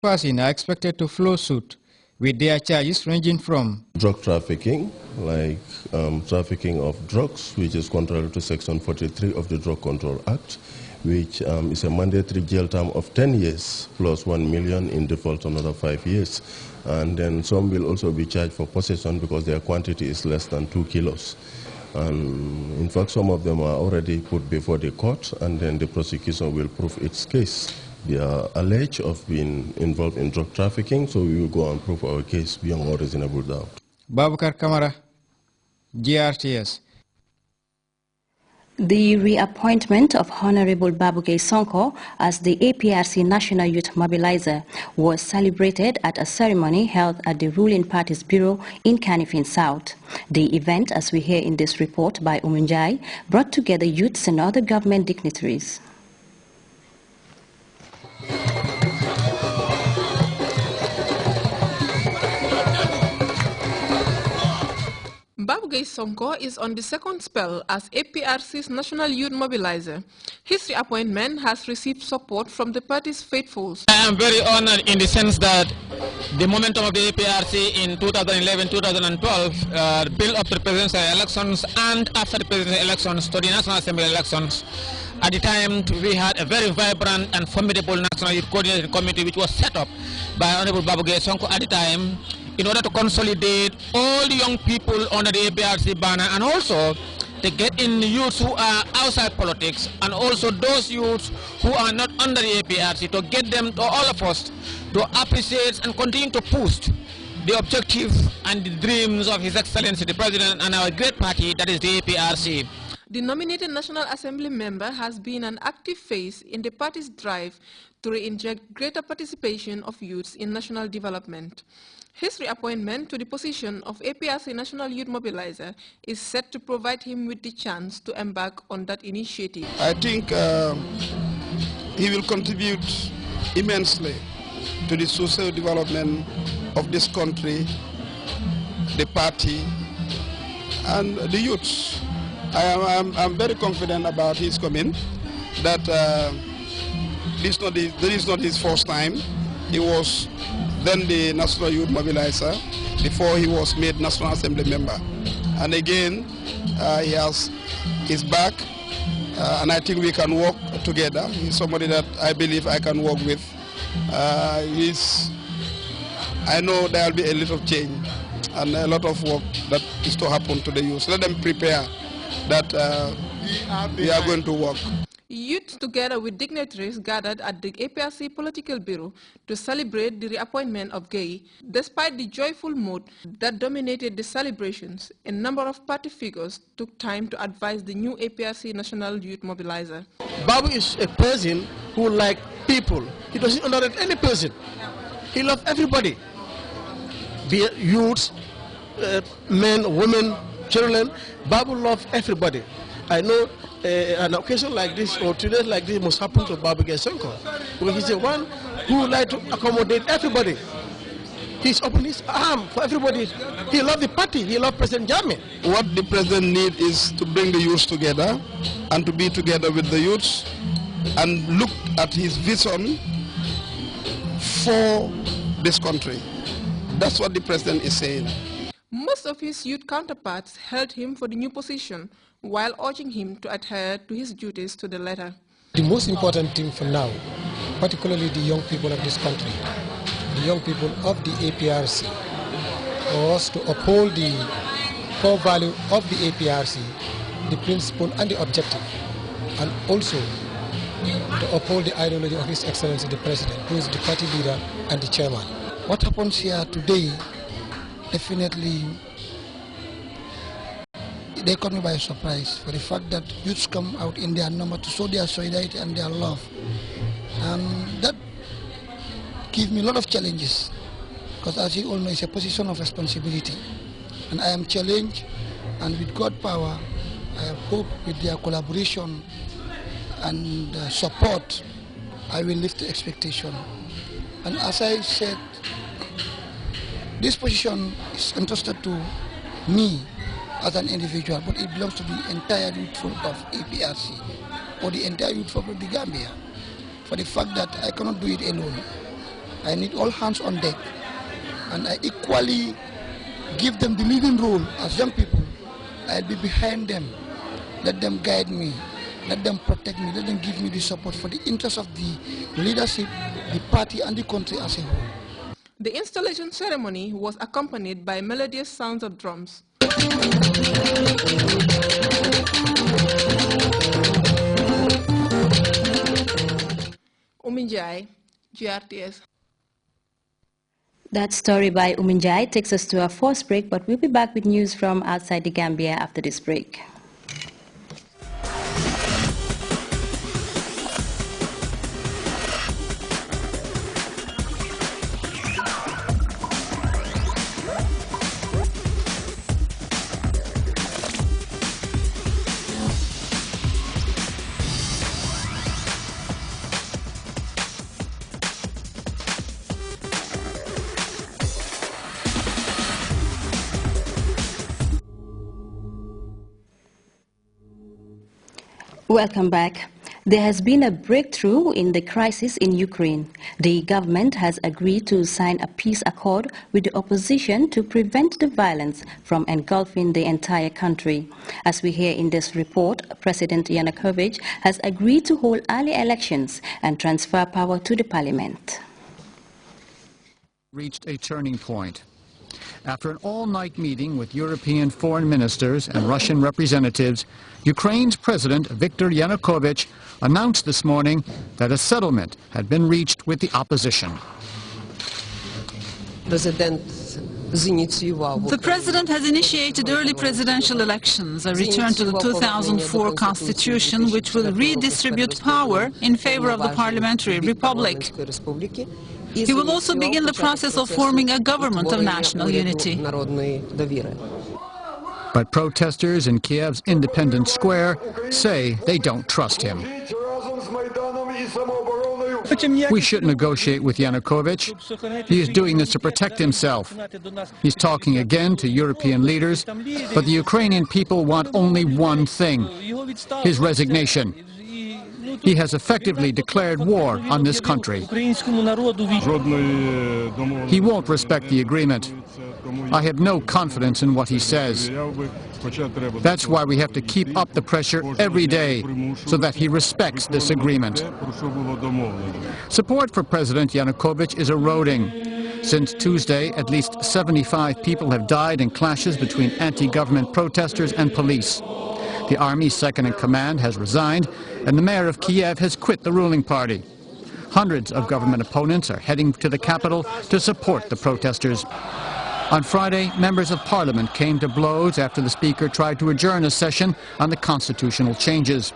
persons are expected to follow suit, with their charges ranging from drug trafficking, like trafficking of drugs, which is contrary to Section 43 of the Drug Control Act, which is a mandatory jail term of 10 years plus 1 million in default another 5 years. And then some will also be charged for possession because their quantity is less than 2 kilos. And in fact, some of them are already put before the court, and then the prosecution will prove its case. They are alleged of being involved in drug trafficking, so we will go and prove our case beyond all reasonable doubt. Babukar Kamara, GRTS. The reappointment of Honorable Babuke Sonko as the APRC National Youth Mobilizer was celebrated at a ceremony held at the ruling party's bureau in Kanifing South. The event, as we hear in this report by Umunjai, brought together youths and other government dignitaries. Babuke Sonko is on the second spell as APRC's National Youth Mobilizer. His reappointment has received support from the party's faithfuls. I am very honored in the sense that the momentum of the APRC in 2011-2012 built up to the presidential elections and after the presidential elections to the National Assembly elections. At the time, we had a very vibrant and formidable National Youth Coordinating Committee which was set up by Honorable Babuke Sonko at the time in order to consolidate all the young people under the APRC banner and also to get in the youths who are outside politics and also those youths who are not under the APRC, to get them, to all of us, to appreciate and continue to push the objective and the dreams of His Excellency the President and our great party, that is the APRC. The nominated National Assembly member has been an active face in the party's drive to re-inject greater participation of youths in national development. His reappointment to the position of APRC National Youth Mobilizer is set to provide him with the chance to embark on that initiative. I think he will contribute immensely to the social development of this country, the party, and the youths. I'm very confident about his coming, that this is not his first time. He was then the National Youth Mobilizer before he was made National Assembly member. And again, he's back, and I think we can work together. He's somebody that I believe I can work with. I know there will be a little change and a lot of work that is to happen to the youth. Let them prepare that we are going to work. Youth, together with dignitaries, gathered at the APRC Political Bureau to celebrate the reappointment of Gay. Despite the joyful mood that dominated the celebrations, a number of party figures took time to advise the new APRC National Youth Mobilizer. Babu is a person who likes people. He doesn't underrate any person. He loves everybody, be it youths, men, women, children. Babu loves everybody. I know an occasion like this or today like this must happen to Babuke Sonko, because he's the one who would like to accommodate everybody. He's opened his arm for everybody. He loves the party. He loves President Jammeh. What the president needs is to bring the youths together and to be together with the youths and look at his vision for this country. That's what the president is saying. Most of his youth counterparts held him for the new position, while urging him to adhere to his duties to the letter. The most important thing for now, particularly the young people of this country, the young people of the APRC, was to uphold the core value of the APRC, the principle and the objective, and also to uphold the ideology of His Excellency the President, who is the party leader and the chairman. What happens here today, definitely they caught me by surprise for the fact that youths come out in their number to show their solidarity and their love. That gives me a lot of challenges, because as you all know, it's a position of responsibility. And I am challenged, and with God's power, I hope with their collaboration and support, I will lift the expectation. And as I said, this position is entrusted to me as an individual, but it belongs to the entire youthful of APRC or the entire youthful of the Gambia, for the fact that I cannot do it alone. I need all hands on deck, and I equally give them the leading role as young people. I'll be behind them. Let them guide me. Let them protect me. Let them give me the support for the interest of the leadership, the party, and the country as a whole. The installation ceremony was accompanied by melodious sounds of drums. Uminjai, GRTS. That story by Uminjai takes us to our first break, but we'll be back with news from outside the Gambia after this break. Welcome back. There has been a breakthrough in the crisis in Ukraine. The government has agreed to sign a peace accord with the opposition to prevent the violence from engulfing the entire country. As we hear in this report, President Yanukovych has agreed to hold early elections and transfer power to the parliament. Reached a turning point. After an all-night meeting with European foreign ministers and Russian representatives, Ukraine's President Viktor Yanukovych announced this morning that a settlement had been reached with the opposition. The President has initiated early presidential elections, a return to the 2004 Constitution, which will redistribute power in favor of the Parliamentary Republic. He will also begin the process of forming a government of national unity. But protesters in Kiev's Independence Square say they don't trust him. We shouldn't negotiate with Yanukovych. He is doing this to protect himself. He's talking again to European leaders, but the Ukrainian people want only one thing: his resignation. He has effectively declared war on this country. He won't respect the agreement. I have no confidence in what he says. That's why we have to keep up the pressure every day so that he respects this agreement. Support for President Yanukovych is eroding. Since Tuesday, at least 75 people have died in clashes between anti-government protesters and police. The army's second-in-command has resigned, and the mayor of Kiev has quit the ruling party. Hundreds of government opponents are heading to the capital to support the protesters. On Friday, members of parliament came to blows after the speaker tried to adjourn a session on the constitutional changes.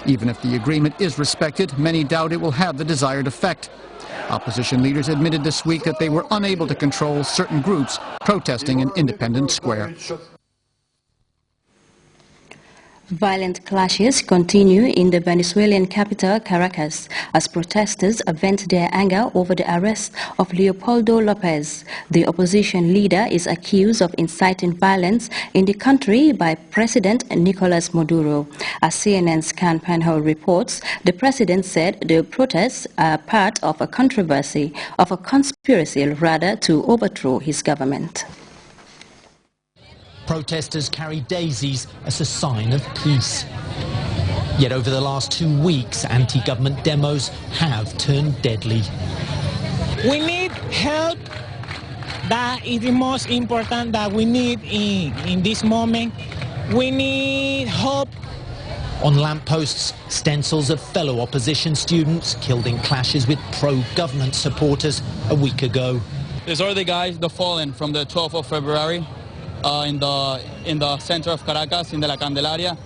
Even if the agreement is respected, many doubt it will have the desired effect. Opposition leaders admitted this week that they were unable to control certain groups protesting in Independence Square. Violent clashes continue in the Venezuelan capital, Caracas, as protesters vent their anger over the arrest of Leopoldo Lopez. The opposition leader is accused of inciting violence in the country by President Nicolas Maduro. As CNN's Can Penhall reports, the president said the protests are part of a conspiracy rather, to overthrow his government. Protesters carry daisies as a sign of peace. Yet over the last 2 weeks, anti-government demos have turned deadly. We need help. That is the most important that we need in this moment. We need hope. On lampposts, stencils of fellow opposition students killed in clashes with pro-government supporters a week ago. These are the guys, the fallen from the 12th of February. In the center of Caracas, in the La Candelaria,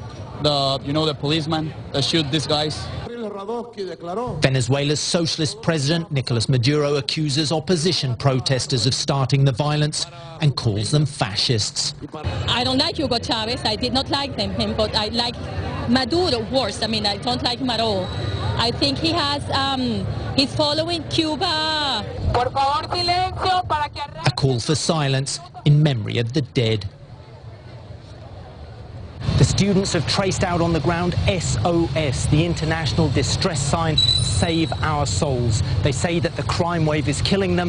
the policeman that shoot these guys. Venezuela's socialist president Nicolas Maduro accuses opposition protesters of starting the violence and calls them fascists. I don't like Hugo Chavez. I did not like him, but I like Maduro worse. I mean, I don't like him at all. I think he has, he's following Cuba. A call for silence in memory of the dead. The students have traced out on the ground SOS, the international distress sign, Save Our Souls. They say that the crime wave is killing them.